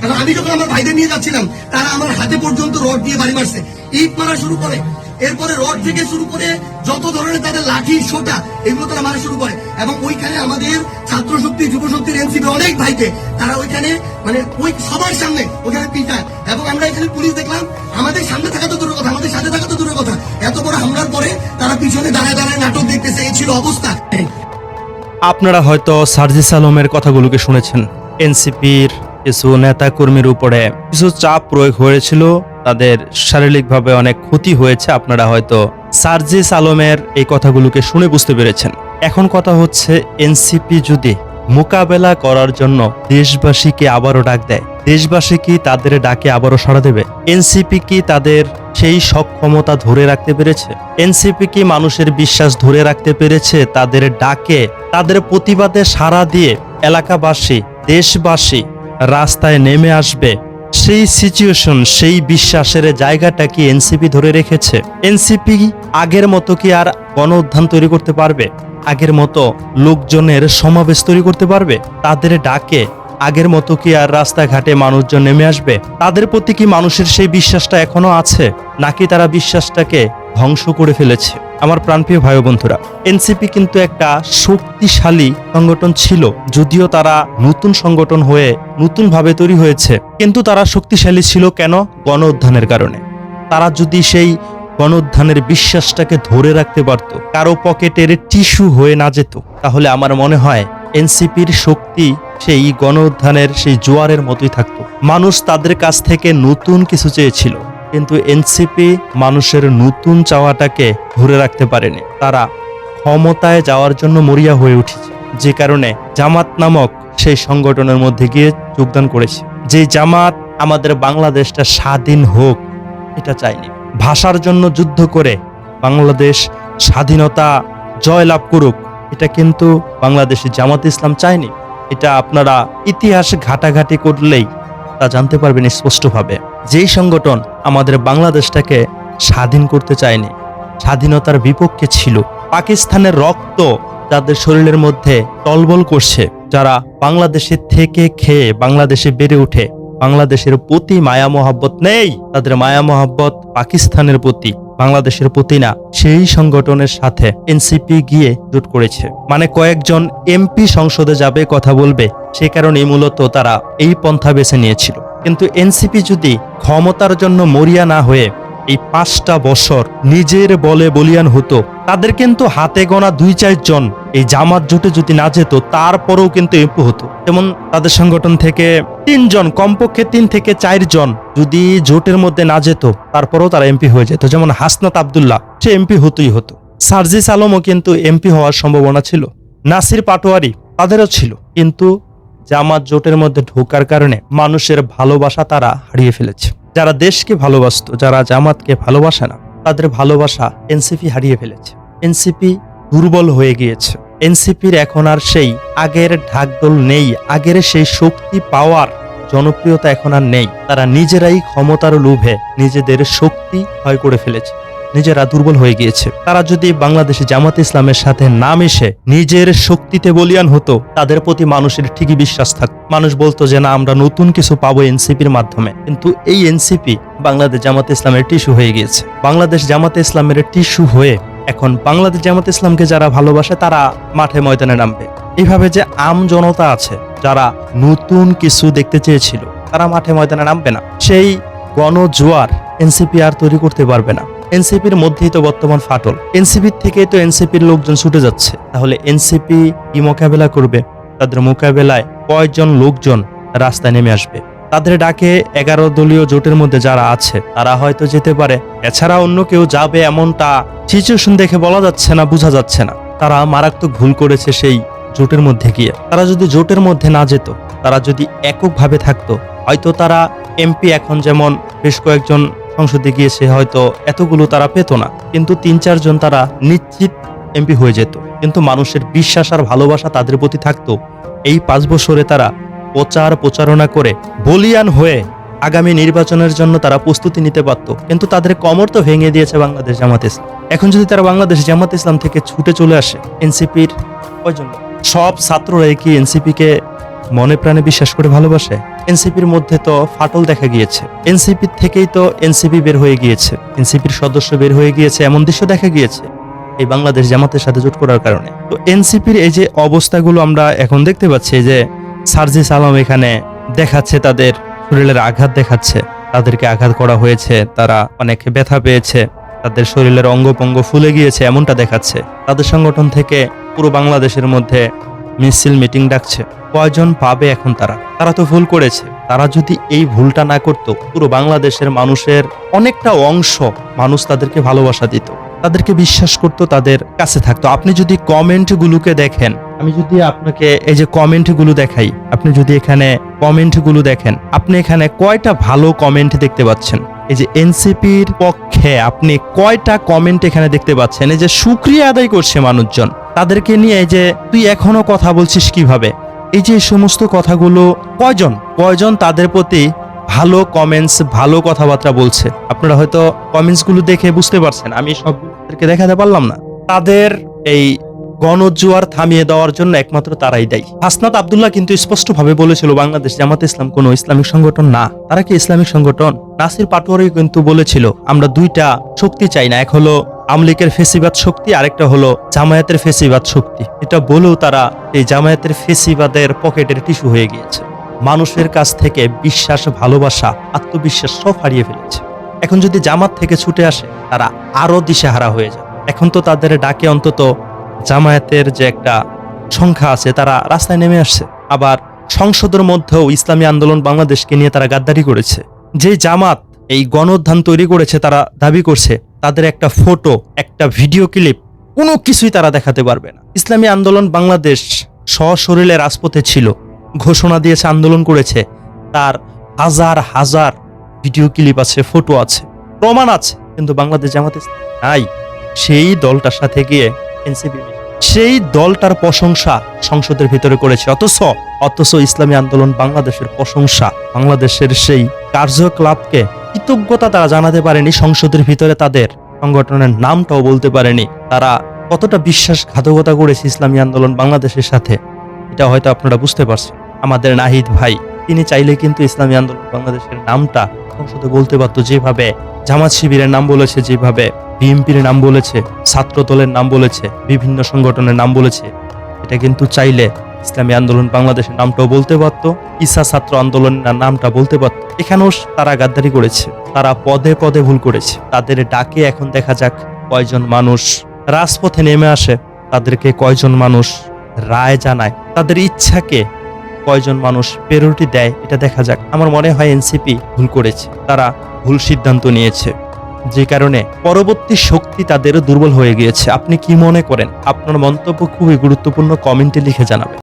এখন আমি যখন আমার ভাইদের নিয়ে যাচ্ছিলাম, তারা আমার হাতে পর্যন্ত রড দিয়ে বাড়ি মারছে, ইট মারা শুরু করে, এরপরে রড থেকে শুরু করে যত ধরনের তাদের লাঠি সোটা এগুলো তারা মারা শুরু করে। এবং ওইখানে আমাদের ছাত্র শক্তি, যুব শক্তির, এনসিপি অনেক ভাইকে তারা ওইখানে মানে ওই সবার সামনে ওখানে পিটায়। এবং আমরা এখানে পুলিশ দেখলাম, আমাদের সামনে থাকা তো দূরের কথা, আমাদের সাথে থাকা তো দূরের কথা, এত বড় হামলার পরে তারা পিছনে দাঁড়ায় দাঁড়ায় নাটক দেখতেছে। এই ছিল অবস্থা। আপনারা হয়তো সার্জিস আলমের কথাগুলোকে শুনেছেন। এনসিপির কিছু নেতা কর্মীর উপরে কিছু চাপ প্রয়োগ হয়েছিল, তাদের শারীরিকভাবে অনেক ক্ষতি হয়েছে। আপনারা হয়তো সার্জিস আলমের এই কথাগুলোকে শুনে বুঝতে পেরেছেন। এখন কথা হচ্ছে, এনসিপি যদি মোকাবেলা করার জন্য দেশবাসীকে আবারও ডাক দেয়, দেশবাসী কি তাদের ডাকে আবারও সাড়া দেবে? এনসিপি কি তাদের সেই সক্ষমতা ধরে রাখতে পেরেছে? এনসিপি কি মানুষের বিশ্বাস ধরে রাখতে পেরেছে? তাদের ডাকে, তাদের প্রতিবাদে সাড়া দিয়ে এলাকাবাসী, দেশবাসী রাস্তায় নেমে আসবে, সেই সিচুয়েশন, সেই বিশ্বাসের জায়গাটা কি এনসিপি ধরে রেখেছে? এনসিপি আগের মতো কি আর গণ উত্থান তৈরি করতে পারবে? আগের মতো লোকজনের সমাবেশ তৈরি করতে পারবে? তাদের ডাকে আগের মতো কি আর রাস্তাঘাটে মানুষজন নেমে আসবে? তাদের প্রতি কি মানুষের সেই বিশ্বাসটা এখনো আছে, নাকি তারা বিশ্বাসটাকে ধ্বংস করে ফেলেছে? আমার প্রাণপ্রিয় ভাই বন্ধুরা, এনসিপি কিন্তু একটা শক্তিশালী সংগঠন ছিল, যদিও তারা নতুন সংগঠন হয়ে নতুন ভাবে তৈরি হয়েছে, কিন্তু তারা শক্তিশালী ছিল কেন? গণ উত্থানের কারণে। তারা যদি সেই গণ উত্থানের বিশ্বাসটাকে ধরে রাখতে পারত, কারো পকেটের টিস্যু হয়ে না যেত, তাহলে আমার মনে হয় এনসিপির শক্তি সেই গণ উত্থানের সেই জোয়ারের মতোই থাকতো। মানুষ তাদের কাছ থেকে নতুন কিছু চেয়েছিল, কিন্তু এনসিপি মানুষের নতুন চাওয়াটাকে ধরে রাখতে পারেনি। তারা ক্ষমতায় যাওয়ার জন্য মরিয়া হয়ে উঠেছে, যে কারণে জামাত নামক সেই সংগঠনের মধ্যে গিয়ে যোগদান করেছে। যে জামাত আমাদের বাংলাদেশটা স্বাধীন হোক এটা চায়নি, ভাষার জন্য যুদ্ধ করে বাংলাদেশ স্বাধীনতা জয়লাভ করুক এটা কিন্তু বাংলাদেশে জামাত ইসলাম চায়নি। এটা আপনারা ইতিহাস ঘাটাঘাটি করলেই তা জানতে পারবেন স্পষ্টভাবে। যেই সংগঠন আমাদের বাংলাদেশটাকে স্বাধীন করতে চায়নি, স্বাধীনতার বিপক্ষে ছিল, পাকিস্তানের রক্ত যাদের শরীরের মধ্যে টলবল করছে, যারা বাংলাদেশে থেকে খেয়ে বাংলাদেশে বেড়ে উঠে, বাংলাদেশের প্রতি মায়া মহাব্বত নেই, তাদের মায়া মহাব্বত পাকিস্তানের প্রতি, বাংলাদেশের প্রতি না, সেই সংগঠনের সাথে এনসিপি গিয়ে জোট করেছে। মানে কয়েকজন এমপি সংসদে যাবে, কথা বলবে, সে কারণে মূলত তারা এই পন্থা বেছে নিয়েছিল। কিন্তু এনসিপি যদি ক্ষমতার জন্য মরিয়া না হয়ে এই 5টা বছর নিজের বলে বলিয়ান হতো, তাদের কিন্তু হাতে গোনা 2-4 জন এই জামাত জোটে যদি না যেত, তারপরেও কিন্তু এমপি হতো। যেমন তাদের সংগঠন থেকে 3 জন, কমপক্ষে 3 থেকে 4 জন যদি জোটের মধ্যে না যেত, তারপরেও তারা এমপি হয়ে যেত। যেমন হাসনাত আব্দুল্লাহ, সে এমপি হতোই হতো। সার্জিস আলমও কিন্তু এমপি হওয়ার সম্ভাবনা ছিল, নাসির পাটোয়ারি তাদেরও ছিল, কিন্তু জামাত জোটের মধ্যে ঢোকার কারণে মানুষের ভালোবাসা তারা হারিয়ে ফেলেছে। যারা দেশকে ভালোবাসতো, যারা জামাতকে ভালোবাসে না, তাদের ভালোবাসা এনসিপি হারিয়ে ফেলেছে। এনসিপি দুর্বল হয়ে গিয়েছে। এনসিপির এখন আর সেই আগের ঢাকঢোল নেই, আগের সেই শক্তি, পাওয়ার, জনপ্রিয়তা এখন আর নেই। তারা নিজেরাই ক্ষমতার লোভে নিজেদের শক্তি ক্ষয় করে ফেলেছে, নিজেরা দুর্বল হয়ে গিয়েছে। তারা যদি বাংলাদেশে জামাত ইসলামের সাথে না মিশে নিজের শক্তিতে বলিয়ান হতো, তাদের প্রতি মানুষের ঠিকই বিশ্বাস থাকত। মানুষ বলতো যে না, আমরা নতুন কিছু পাবো এনসিপির মাধ্যমে। কিন্তু এই এনসিপি বাংলাদেশ জামাত ইসলামের টিস্যু হয়ে গিয়েছে। বাংলাদেশ জামাত ইসলামের টিস্যু হয়ে এখন বাংলাদেশ জামাত ইসলামকে যারা ভালোবাসে তারা মাঠে ময়দানে নামবে। এইভাবে যে আম জনতা আছে যারা নতুন কিছু দেখতে চেয়েছিল, তারা মাঠে ময়দানে নামবে না। সেই গণজোয়ার এনসিপি আর তৈরি করতে পারবে না। এনসিপির মধ্যেই তো বর্তমান ফাটল, এনসিপির থেকেই তো এনসিপির লোকজন ছুটে যাচ্ছে। তাহলে এনসিপি কি মোকাবেলা করবে? তাদের মোকাবেলায় কয়েকজন লোকজন রাস্তায় নেমে আসবে। তাদের ডাকে 11 দলীয় জোটের মধ্যে যারা আছে তারা হয়তো যেতে পারে, এছাড়া অন্য কেউ যাবে এমনটা সিচুয়েশন দেখে বলা যাচ্ছে না, বোঝা যাচ্ছে না। তারা মারাত্মক ভুল করেছে সেই জোটের মধ্যে গিয়ে। তারা যদি জোটের মধ্যে না যেত, তারা যদি এককভাবে থাকতো, হয়তো তারা এমপি এখন যেমন বেশ কয়েকজন সংসদে গিয়েছে, হয়তো এতগুলো তারা পেত না, কিন্তু 3-4 জন তারা নিশ্চিত এমপি হয়ে যেত। কিন্তু মানুষের বিশ্বাস আর ভালোবাসা তাদের প্রতি থাকতো। এই 5 বছরে তারা প্রচারণা করে বলিয়ান হয়ে আগামী নির্বাচনের জন্য তারা প্রস্তুতি নিতে পারত, কিন্তু তাদের কমর তো ভেঙে দিয়েছে বাংলাদেশ জামাত ইসলাম। এখন যদি তারা বাংলাদেশ জামাত ইসলাম থেকে ছুটে চলে আসে, এনসিপির কয়জন? সব ছাত্ররা কি এনসিপিকে মনে প্রাণে বিশ্বাস করে ভালোবাসে? এনসিপির মধ্যে তো ফাটল দেখা গিয়েছে, এনসিপি থেকেই তো এনসিপি বের হয়ে গিয়েছে, এনসিপির সদস্য বের হয়ে গিয়েছে, এমন দৃশ্য দেখা গিয়েছে এই বাংলাদেশ জামাতের সাথে জোট করার কারণে। তো এনসিপির এই যে অবস্থাগুলো আমরা এখন দেখতে পাচ্ছি, যে সার্জিস আলম এখানে দেখাচ্ছে তাদের শরীরের আঘাত দেখাচ্ছে, তাদেরকে আঘাত করা হয়েছে, তারা অনেক ব্যথা পেয়েছে, তাদের শরীরের অঙ্গপঙ্গ ফুলে গিয়েছে এমনটা দেখাচ্ছে। তাদের সংগঠন থেকে পুরো বাংলাদেশের মধ্যে মিছিল মিটিং ডাকছে। কয়জন পাবে এখন তারা তো ভুল করেছে। তারা যদি এই ভুলটা না করতো, পুরো বাংলাদেশের মানুষের অনেকটা অংশ মানুষ তাদেরকে ভালোবাসা দিত, তাদেরকে বিশ্বাস করত, তাদের কাছে থাকতো। আপনি যদি কমেন্টগুলোকে দেখেন, আমি যদি আপনাকে এই যে কমেন্টগুলো দেখাই, আপনি যদি এখানে কমেন্টগুলো দেখেন, আপনি এখানে কয়টা ভালো কমেন্ট দেখতে পাচ্ছেন? এই যে এনসিপির পক্ষে আপনি কয়টা কমেন্ট এখানে দেখতে পাচ্ছেন? এই যে শুকরিয়া আদায় করছে মানুষজন তাদেরকে নিয়ে, যে তুই এখনো কথা বলছিস কিভাবে, এই যে সমস্ত কথাগুলো কয়জন তাদের প্রতি ভালো কমেন্টস, ভালো কথাবার্তা বলছে। আপনারা হয়তো কমেন্টসগুলো দেখে বুঝতে পারছেন, আমি সবগুলোকে দেখাতে পারলাম না। তাদের এই গণজোয়ার থামিয়ে দেওয়ার জন্য একমাত্র তারাই দায়ী। হাসনাত আব্দুল্লাহ কিন্তু স্পষ্টভাবে বলেছিল বাংলাদেশ জামাত ইসলাম কোনো ইসলামিক সংগঠন না। তারা কি ইসলামিক সংগঠন? নাসির পাটোয়ারি কিন্তু বলেছিল আমরা দুইটা শক্তি চাই না, এক হলো আমলিকের ফেসিবাদ শক্তি, আরেকটা হলো জামায়াতের ফেসিবাদ শক্তি। এটা বলেও তারা এই জামায়াতের ফেসিবাদের পকেটের টিস্যু হয়ে গিয়েছে। মানুষের কাছ থেকে বিশ্বাস, ভালোবাসা, আত্মবিশ্বাস সব হারিয়ে ফেলেছে। এখন যদি জামাত থেকে ছুটে আসে, তারা আরো দিশেহারা হয়ে যাবে। এখন তো তাদের ডাকে অন্তত জামায়াতের যে একটা সংখ্যা আছে, তারা রাস্তায় নেমে আসছে। আবার সংসদের মধ্যেও ইসলামী আন্দোলন বাংলাদেশকে নিয়ে তারা গাদ্দারি করেছে। যে জামাত এই গণঅভ্যুত্থান তৈরি করেছে, তারা দাবি করছে তাদের একটা ফটো, একটা ভিডিও ক্লিপ, কোনো কিছুই তারা দেখাতে পারবে না। ইসলামী আন্দোলন বাংলাদেশ সশরীরে রাজপথে ছিল, ঘোষণা দিয়েছে, আন্দোলন করেছে, তার হাজার হাজার ভিডিও ক্লিপ আছে, ফটো আছে, প্রমাণ আছে, কিন্তু বাংলাদেশ জামাত ইসলাম নাই। সেই দলটার সাথে গিয়ে এনসিপি সেই দলটার প্রশংসা সংসদের ভিতরে করেছে, অথচ ইসলামী আন্দোলন বাংলাদেশের প্রশংসা, বাংলাদেশের সেই কার্যকলাপকে কৃতজ্ঞতা তারা জানাতে পারেনি। সংসদের ভিতরে তাদের সংগঠনের নামটাও বলতে পারেনি। তারা কতটা বিশ্বাসঘাতকতা করেছে ইসলামী আন্দোলন বাংলাদেশের সাথে, এটা হয়তো আপনারা বুঝতে পারছেন। আমাদের নাহিদ ভাই, তিনি চাইলে কিন্তু ইসলামী আন্দোলন বাংলাদেশের নামটা সংসদে বলতে পারতো, যেভাবে জামাত শিবিরের নাম বলেছে, যেভাবে বিএনপির নাম বলেছে, ছাত্র দলের নাম বলেছে, বিভিন্ন সংগঠনের নাম বলেছে। এটা কিন্তু চাইলে ইসলামী আন্দোলন বাংলাদেশের নামটাও বলতে পারতো, ইসা ছাত্র আন্দোলনের নামটা বলতে পারতো। এখানেও তারা গাদ্দারি করেছে, তারা পদে পদে ভুল করেছে। তাদের ডাকে এখন দেখা যাক কয়জন মানুষ রাজপথে নেমে আসে, তাদেরকে কয়জন মানুষ রায় জানায়, তাদের ইচ্ছাকে কয়জন মানুষ প্রায়োরিটি দেয়, এটা দেখা যাক। আমার মনে হয় এনসিপি ভুল করেছে, তারা ভুল সিদ্ধান্ত নিয়েছে, যে কারণে পরবর্তী শক্তি তাদের দুর্বল হয়ে গিয়েছে। আপনি কি মনে করেন? আপনার মন্তব্য খুবই গুরুত্বপূর্ণ, কমেন্টে লিখে জানাবেন।